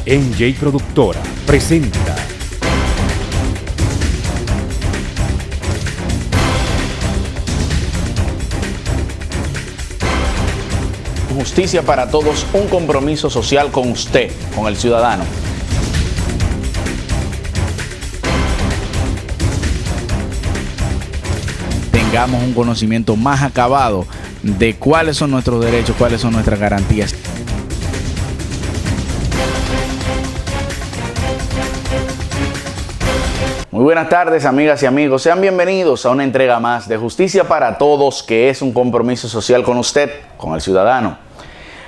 NJ Productora presenta Justicia para Todos, un compromiso social con usted, con el ciudadano. Tengamos un conocimiento más acabado de cuáles son nuestros derechos, cuáles son nuestras garantías. Muy buenas tardes, amigas y amigos. Sean bienvenidos a una entrega más de Justicia para Todos, que es un compromiso social con usted, con el ciudadano.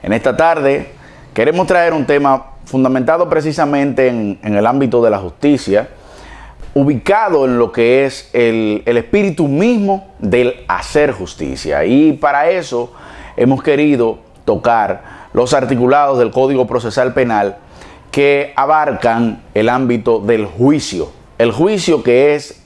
En esta tarde queremos traer un tema fundamentado precisamente en el ámbito de la justicia, ubicado en lo que es el espíritu mismo del hacer justicia. Y para eso hemos querido tocar los articulados del Código Procesal Penal que abarcan el ámbito del juicio. El juicio, que es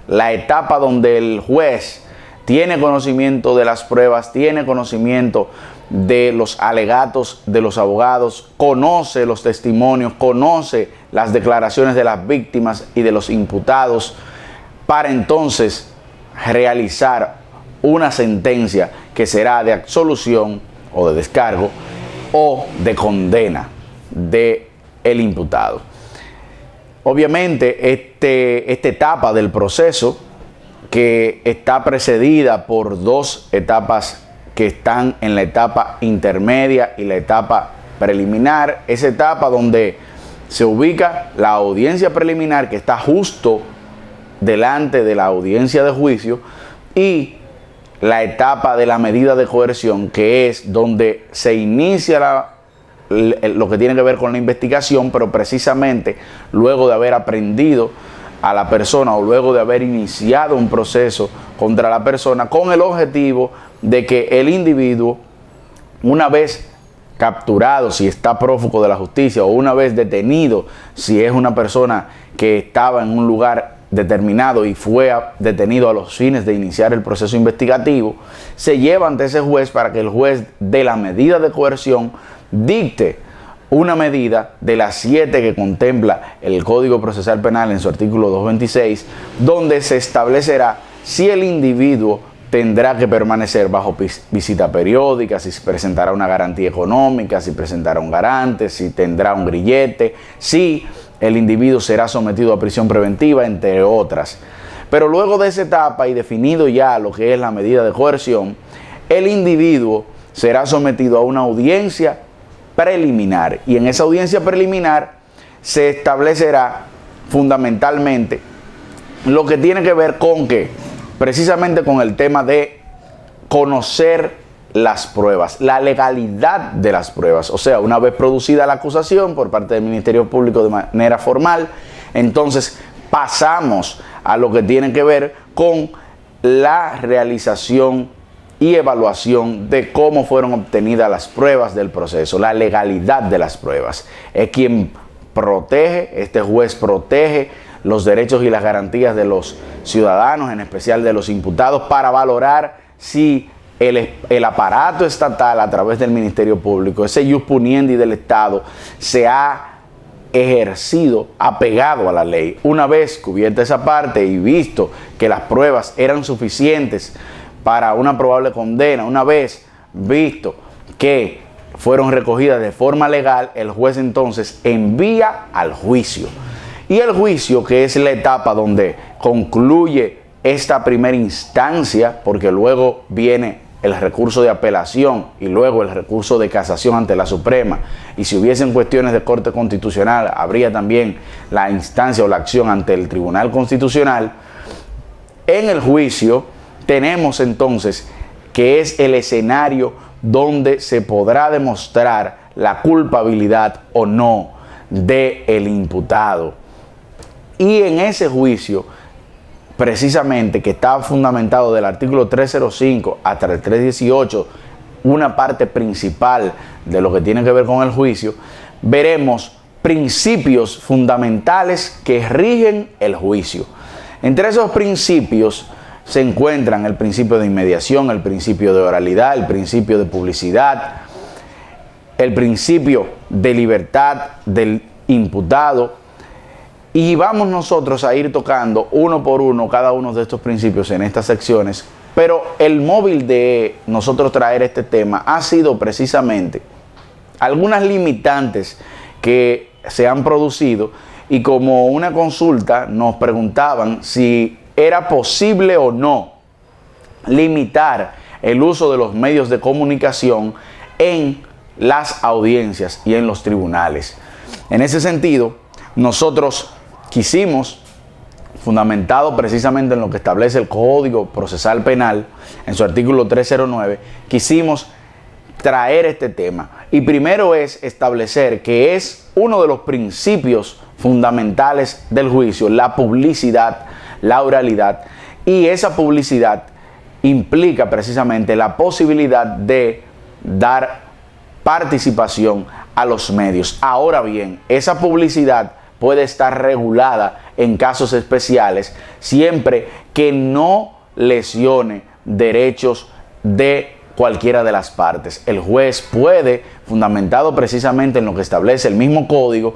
la etapa donde el juez tiene conocimiento de las pruebas, tiene conocimiento de los alegatos de los abogados, conoce los testimonios, conoce las declaraciones de las víctimas y de los imputados, para entonces realizar una sentencia que será de absolución o de descargo o de condena del imputado. Obviamente, esta etapa del proceso, que está precedida por dos etapas que están en la etapa intermedia y la etapa preliminar, esa etapa donde se ubica la audiencia preliminar, que está justo delante de la audiencia de juicio, y la etapa de la medida de coerción, que es donde se inicia lo que tiene que ver con la investigación, pero precisamente luego de haber aprendido a la persona o luego de haber iniciado un proceso contra la persona, con el objetivo de que el individuo, una vez capturado, si está prófugo de la justicia, o una vez detenido, si es una persona que estaba en un lugar determinado y fue detenido a los fines de iniciar el proceso investigativo, se lleva ante ese juez para que el juez de la medida de coerción dicte una medida de las 7 que contempla el Código Procesal Penal en su artículo 226, donde se establecerá si el individuo tendrá que permanecer bajo visita periódica, si presentará una garantía económica, si presentará un garante, si tendrá un grillete, si el individuo será sometido a prisión preventiva, entre otras. Pero luego de esa etapa y definido ya lo que es la medida de coerción, el individuo será sometido a una audiencia preliminar, y en esa audiencia preliminar se establecerá fundamentalmente lo que tiene que ver con precisamente con el tema de conocer las pruebas, la legalidad de las pruebas. O sea, una vez producida la acusación por parte del Ministerio Público de manera formal, entonces pasamos a lo que tiene que ver con la realización y evaluación de cómo fueron obtenidas las pruebas del proceso, la legalidad de las pruebas. Es quien protege, este juez protege los derechos y las garantías de los ciudadanos, en especial de los imputados, para valorar si el aparato estatal, a través del Ministerio Público, ese ius puniendi del Estado, se ha ejercido apegado a la ley. Una vez cubierta esa parte y visto que las pruebas eran suficientes para una probable condena, una vez visto que fueron recogidas de forma legal, el juez entonces envía al juicio. Y el juicio, que es la etapa donde concluye esta primera instancia, porque luego viene el recurso de apelación y luego el recurso de casación ante la Suprema, y si hubiesen cuestiones de corte constitucional, habría también la instancia o la acción ante el Tribunal Constitucional. En el juicio tenemos entonces que es el escenario donde se podrá demostrar la culpabilidad o no del imputado. Y en ese juicio, precisamente, que está fundamentado del artículo 305 hasta el 318, una parte principal de lo que tiene que ver con el juicio, veremos principios fundamentales que rigen el juicio. Entre esos principios se encuentran el principio de inmediación, el principio de oralidad, el principio de publicidad, el principio de libertad del imputado. Y vamos nosotros a ir tocando uno por uno cada uno de estos principios en estas secciones. Pero el móvil de nosotros traer este tema ha sido precisamente algunas limitantes que se han producido, y como una consulta nos preguntaban si era posible o no limitar el uso de los medios de comunicación en las audiencias y en los tribunales. En ese sentido, nosotros quisimos, fundamentado precisamente en lo que establece el Código Procesal Penal, en su artículo 309, quisimos traer este tema. Y primero es establecer que es uno de los principios fundamentales del juicio, la publicidad, la oralidad, y esa publicidad implica precisamente la posibilidad de dar participación a los medios. Ahora bien, esa publicidad puede estar regulada en casos especiales siempre que no lesione derechos de cualquiera de las partes. El juez puede, fundamentado precisamente en lo que establece el mismo código,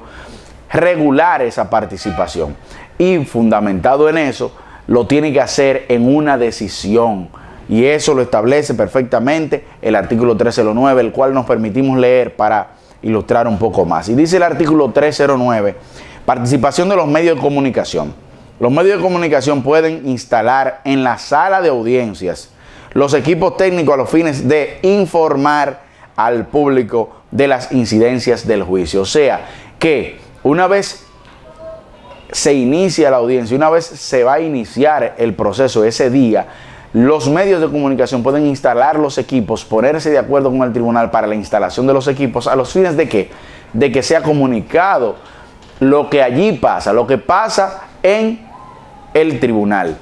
regular esa participación, y fundamentado en eso lo tiene que hacer en una decisión, y eso lo establece perfectamente el artículo 309, el cual nos permitimos leer para ilustrar un poco más. Y dice el artículo 309: participación de los medios de comunicación. Los medios de comunicación pueden instalar en la sala de audiencias los equipos técnicos a los fines de informar al público de las incidencias del juicio. O sea, que una vez se inicia la audiencia, una vez se va a iniciar el proceso ese día, los medios de comunicación pueden instalar los equipos, ponerse de acuerdo con el tribunal para la instalación de los equipos, a los fines de ¿qué? De que sea comunicado lo que allí pasa, lo que pasa en el tribunal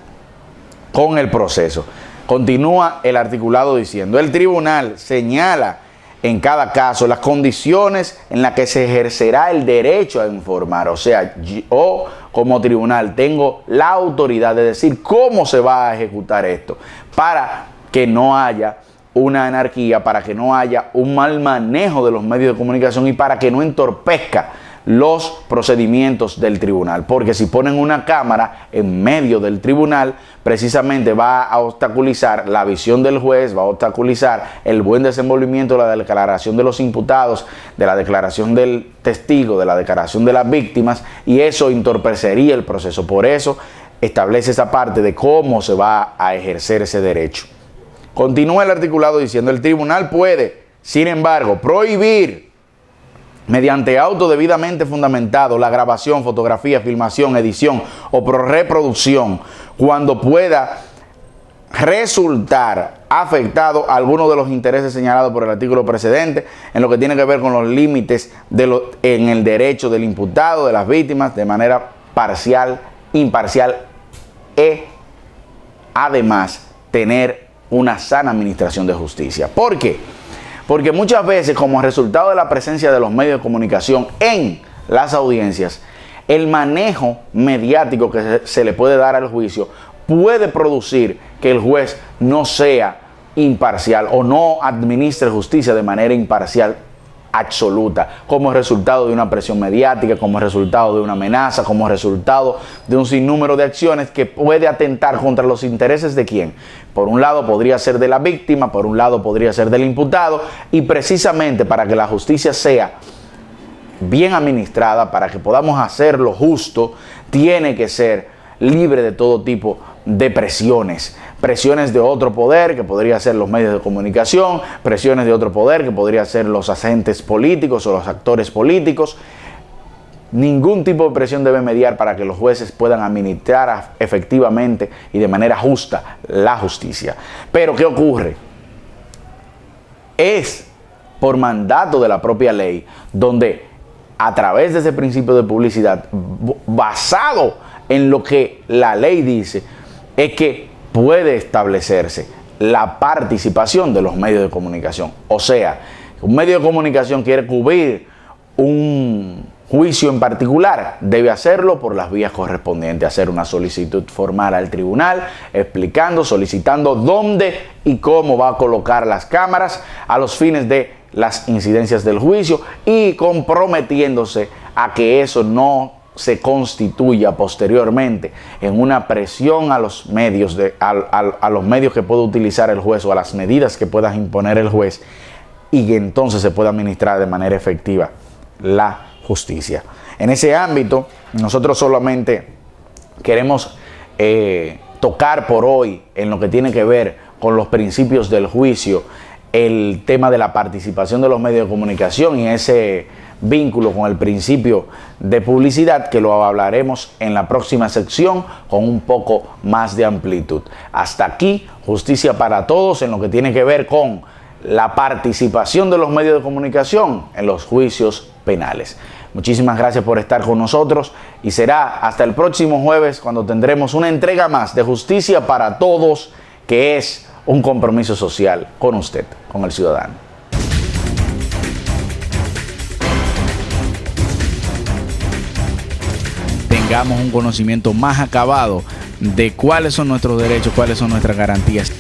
con el proceso. Continúa el articulado diciendo: el tribunal señala en cada caso las condiciones en las que se ejercerá el derecho a informar. O sea, yo como tribunal tengo la autoridad de decir cómo se va a ejecutar esto, para que no haya una anarquía, para que no haya un mal manejo de los medios de comunicación y para que no entorpezca los procedimientos del tribunal. Porque si ponen una cámara en medio del tribunal, precisamente va a obstaculizar la visión del juez, va a obstaculizar el buen desenvolvimiento de la declaración de los imputados, de la declaración del testigo, de la declaración de las víctimas, y eso entorpecería el proceso. Por eso establece esa parte de cómo se va a ejercer ese derecho. Continúa el articulado diciendo: el tribunal puede, sin embargo, prohibir mediante auto debidamente fundamentado la grabación, fotografía, filmación, edición o reproducción cuando pueda resultar afectado alguno de los intereses señalados por el artículo precedente en lo que tiene que ver con los límites en el derecho del imputado, de las víctimas, de manera parcial, imparcial, y además tener una sana administración de justicia. ¿Por qué? Porque muchas veces, como resultado de la presencia de los medios de comunicación en las audiencias, el manejo mediático que se le puede dar al juicio puede producir que el juez no sea imparcial o no administre justicia de manera imparcial absoluta, como resultado de una presión mediática, como resultado de una amenaza, como resultado de un sinnúmero de acciones que puede atentar contra los intereses de quién. Por un lado podría ser de la víctima, por un lado podría ser del imputado, y precisamente para que la justicia sea bien administrada, para que podamos hacer lo justo, tiene que ser libre de todo tipo de presiones de otro poder, que podría ser los medios de comunicación, presiones de otro poder, que podría ser los agentes políticos o los actores políticos. Ningún tipo de presión debe mediar para que los jueces puedan administrar efectivamente y de manera justa la justicia. Pero ¿qué ocurre? Es por mandato de la propia ley, donde a través de ese principio de publicidad, basado en lo que la ley dice, es que puede establecerse la participación de los medios de comunicación. O sea, un medio de comunicación quiere cubrir un juicio en particular, debe hacerlo por las vías correspondientes, hacer una solicitud formal al tribunal, explicando, solicitando dónde y cómo va a colocar las cámaras a los fines de las incidencias del juicio y comprometiéndose a que eso no se constituya posteriormente en una presión a los medios, a los medios que pueda utilizar el juez o a las medidas que pueda imponer el juez, y que entonces se pueda administrar de manera efectiva la justicia. En ese ámbito, nosotros solamente queremos tocar por hoy, en lo que tiene que ver con los principios del juicio, el tema de la participación de los medios de comunicación y ese vínculo con el principio de publicidad, que lo hablaremos en la próxima sección con un poco más de amplitud. Hasta aquí, Justicia para Todos, en lo que tiene que ver con la participación de los medios de comunicación en los juicios penales. Muchísimas gracias por estar con nosotros y será hasta el próximo jueves cuando tendremos una entrega más de Justicia para Todos, que es un compromiso social con usted, con el ciudadano. Tengamos un conocimiento más acabado de cuáles son nuestros derechos, cuáles son nuestras garantías.